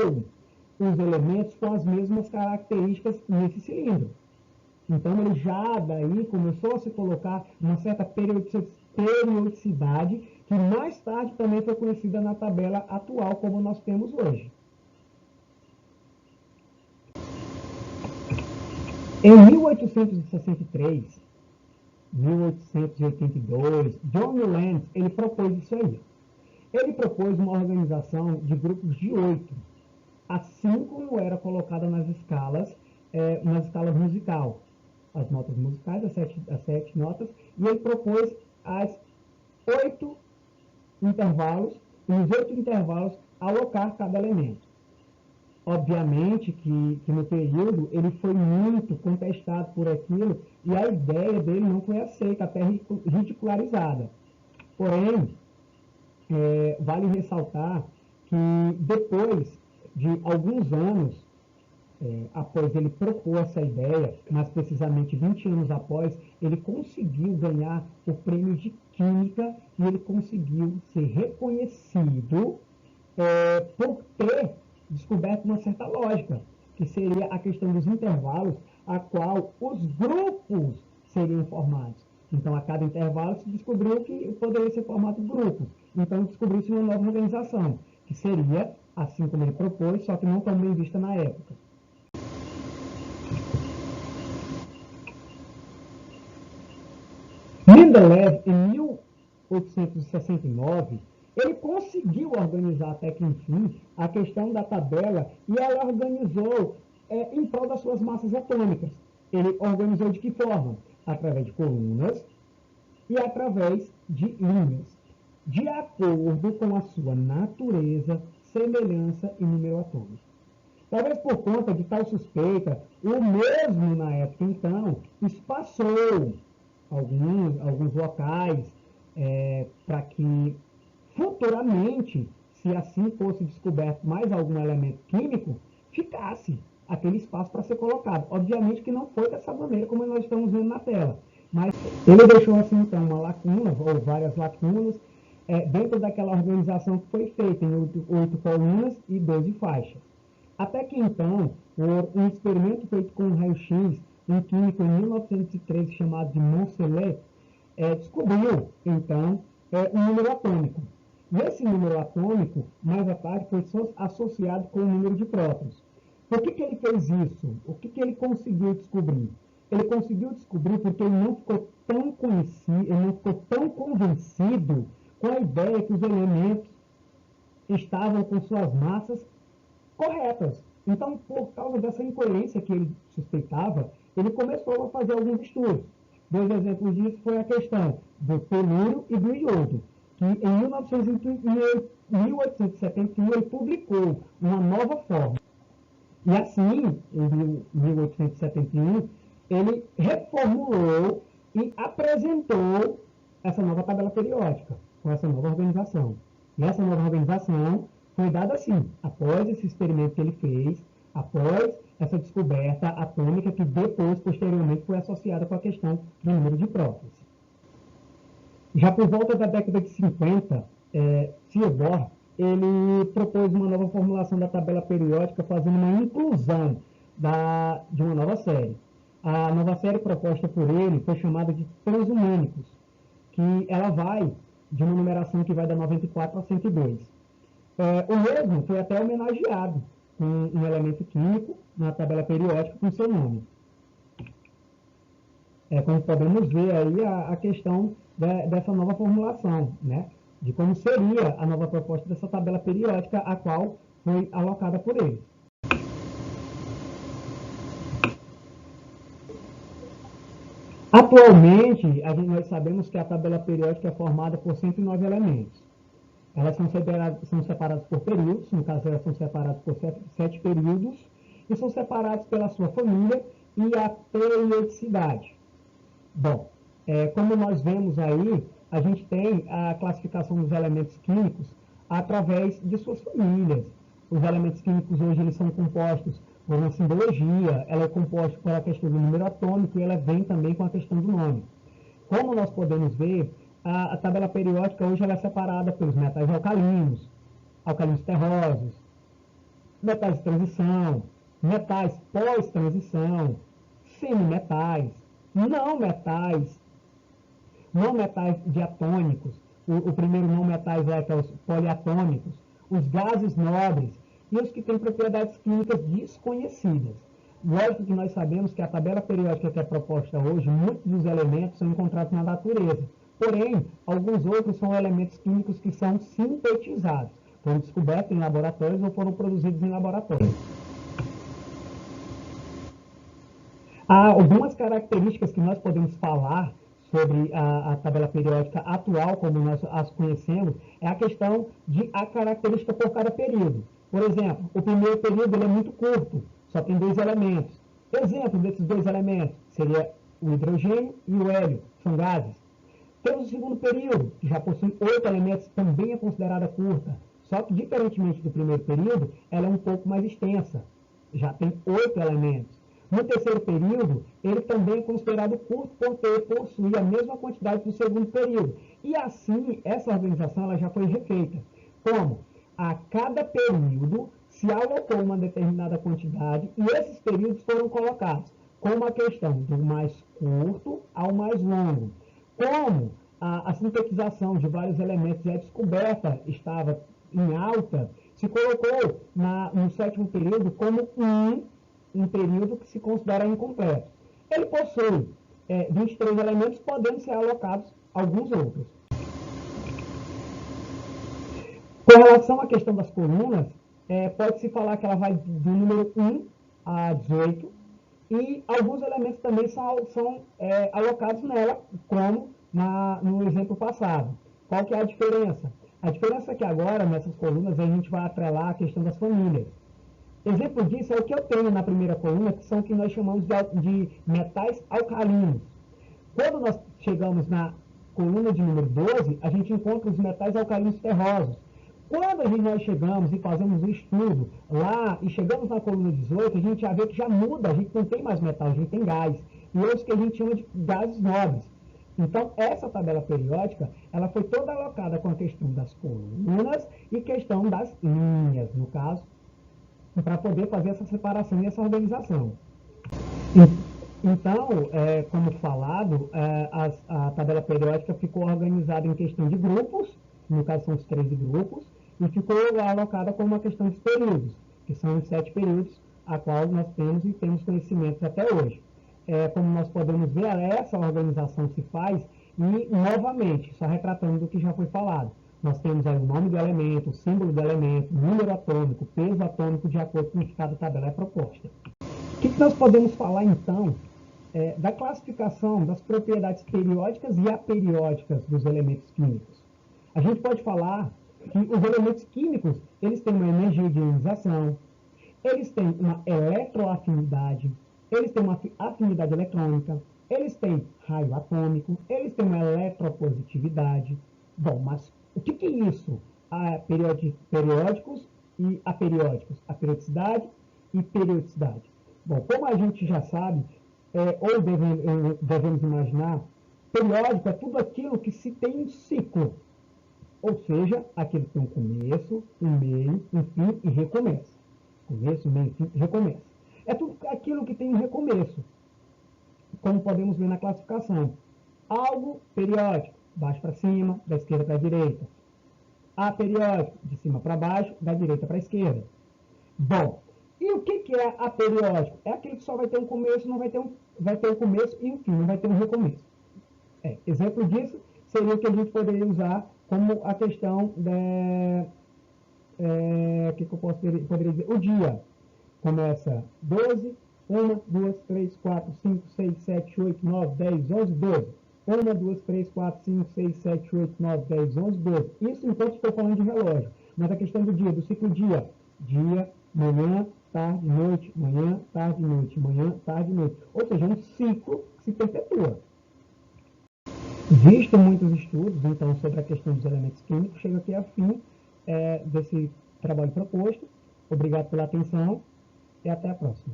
colocou os elementos com as mesmas características nesse cilindro. Então, ele já daí começou a se colocar uma certa periodicidade, que mais tarde também foi conhecida na tabela atual, como nós temos hoje. Em 1863, 1882, John Lentz, ele propôs isso aí. Ele propôs uma organização de grupos de 8, assim como era colocada nas escalas musical, as notas musicais, as sete notas, e ele propôs as 8 intervalos, e nos 8 intervalos alocar cada elemento. Obviamente que no período ele foi muito contestado por aquilo, e a ideia dele não foi aceita, até ridicularizada. Porém, vale ressaltar que depois de alguns anos, após ele propor essa ideia, mais precisamente 20 anos após, ele conseguiu ganhar o prêmio de Química e ele conseguiu ser reconhecido por ter descoberto uma certa lógica, que seria a questão dos intervalos, a qual os grupos seriam formados. Então, a cada intervalo se descobriu que poderia ser formado grupos. Então, descobriu-se uma nova organização, que seria, assim como ele propôs, só que não tão bem vista na época. Mendeleev, em 1869, ele conseguiu organizar até que, enfim, a questão da tabela, e ela organizou em prol das suas massas atômicas. Ele organizou de que forma? Através de colunas e através de linhas, de acordo com a sua natureza, semelhança e número atômico. Talvez por conta de tal suspeita, o mesmo na época, então, espaçou alguns locais para que futuramente, se assim fosse descoberto mais algum elemento químico, ficasse aquele espaço para ser colocado. Obviamente que não foi dessa maneira como nós estamos vendo na tela, mas ele deixou assim então uma lacuna, ou várias lacunas, dentro daquela organização que foi feita em 8 colunas e 12 faixas. Até que então, por um experimento feito com raio-x, um químico em 1913 chamado de Moncelet, descobriu então um número atômico. E esse número atômico, mais à tarde, foi associado com o número de prótons. Por que ele fez isso? O que ele conseguiu descobrir? Ele conseguiu descobrir porque ele não ficou tão conhecido, ele não ficou tão convencido com a ideia que os elementos estavam com suas massas corretas. Então, por causa dessa incoerência que ele suspeitava, ele começou a fazer alguns estudos. 2 exemplos disso foi a questão do telúrio e do iodo, que em 1871 ele publicou uma nova forma. E assim, em 1871, ele reformulou e apresentou essa nova tabela periódica, com essa nova organização. E essa nova organização foi dada assim, após esse experimento que ele fez, após essa descoberta atômica que depois, posteriormente, foi associada com a questão do número de prótons. Já por volta da década de 50, Theodore, ele propôs uma nova formulação da tabela periódica, fazendo uma inclusão de uma nova série. A nova série proposta por ele foi chamada de transhumânicos, que ela vai de uma numeração que vai da 94 a 102. O mesmo foi até homenageado com um elemento químico na tabela periódica com seu nome. Como podemos ver aí a questão dessa nova formulação, né? De como seria a nova proposta dessa tabela periódica, a qual foi alocada por eles. Atualmente, nós sabemos que a tabela periódica é formada por 109 elementos. Elas são separadas por períodos, no caso elas são separadas por 7 períodos, e são separadas pela sua família e a periodicidade. Bom, como nós vemos aí, a gente tem a classificação dos elementos químicos através de suas famílias. Os elementos químicos hoje eles são compostos por uma simbologia, ela é composta pela questão do número atômico e ela vem também com a questão do nome. Como nós podemos ver, a tabela periódica hoje ela é separada pelos metais alcalinos terrosos, metais de transição, metais pós-transição, semimetais, não metais, não metais diatônicos, o primeiro não metais é os poliatômicos, os gases nobres e os que têm propriedades químicas desconhecidas. Lógico que nós sabemos que a tabela periódica que é proposta hoje, muitos dos elementos são encontrados na natureza. Porém, alguns outros são elementos químicos que são sintetizados, foram descobertos em laboratórios ou foram produzidos em laboratórios. Há algumas características que nós podemos falar sobre a tabela periódica atual, como nós as conhecemos, é a questão de a característica por cada período. Por exemplo, o primeiro período ele é muito curto, só tem 2 elementos. Exemplo desses 2 elementos seria o hidrogênio e o hélio, são gases. Temos o segundo período, que já possui 8 elementos, também é considerada curta. Só que, diferentemente do primeiro período, ela é um pouco mais extensa. Já tem 8 elementos. No terceiro período, ele também é considerado curto porque possui a mesma quantidade do segundo período. E assim, essa organização ela já foi refeita. Como? A cada período se alocou uma determinada quantidade e esses períodos foram colocados como a questão do mais curto ao mais longo. Como a sintetização de vários elementos e a descoberta estava em alta, se colocou no sétimo período como um período que se considera incompleto. Ele possui 23 elementos, podendo ser alocados alguns outros. Com relação à questão das colunas, pode-se falar que ela vai do número 1 a 18, e alguns elementos também são alocados nela, como no exemplo passado. Qual que é a diferença? A diferença é que agora, nessas colunas, a gente vai atrelar a questão das famílias. Exemplo disso é o que eu tenho na primeira coluna, que são o que nós chamamos de metais alcalinos. Quando nós chegamos na coluna de número 12, a gente encontra os metais alcalinos terrosos. Quando nós chegamos e fazemos o estudo lá e chegamos na coluna 18, a gente já vê que já muda, a gente não tem mais metal, a gente tem gás. E é os que a gente chama de gases nobres. Então, essa tabela periódica, ela foi toda alocada com a questão das colunas e questão das linhas, no caso, para poder fazer essa separação e essa organização. Então, como falado, a tabela periódica ficou organizada em questão de grupos, no caso são os 13 grupos, e ficou alocada como uma questão de períodos, que são os 7 períodos a qual nós temos e temos conhecimentos até hoje. Como nós podemos ver, essa organização se faz e, novamente, só retratando do que já foi falado. Nós temos aí o nome do elemento, o símbolo do elemento, número atômico, peso atômico, de acordo com o que cada tabela é proposta. O que nós podemos falar, então, da classificação das propriedades periódicas e aperiódicas dos elementos químicos? A gente pode falar que os elementos químicos, eles têm uma energia de ionização, eles têm uma eletroafinidade, eles têm uma afinidade eletrônica, eles têm raio atômico, eles têm uma eletropositividade. Bom, mas o que é isso? Periódicos e aperiódicos. Aperiodicidade e periodicidade. Bom, como a gente já sabe, ou devemos imaginar, periódico é tudo aquilo que se tem um ciclo. Ou seja, aquilo que tem um começo, um meio, um fim e recomeça. Começo, meio, fim e recomeça. É tudo aquilo que tem um recomeço, como podemos ver na classificação. Algo periódico, baixo para cima, da esquerda para a direita. Aperiódico, de cima para baixo, da direita para a esquerda. Bom, e o que é aperiódico? É aquele que só vai ter um começo, vai ter um começo e um fim, não vai ter um recomeço. Exemplo disso seria o que a gente poderia usar como a questão que eu poderia dizer? O dia. Começa 12, 1, 2, 3, 4, 5, 6, 7, 8, 9, 10, 11, 12. 1, 2, 3, 4, 5, 6, 7, 8, 9, 10, 11, 12. Isso enquanto estou falando de relógio. Mas a questão do dia, do ciclo dia. Dia, manhã, tarde, noite, manhã, tarde, noite, manhã, tarde, noite. Ou seja, um ciclo que se perpetua. Visto muitos estudos, então, sobre a questão dos elementos químicos, chega aqui a fim desse trabalho proposto. Obrigado pela atenção e até a próxima.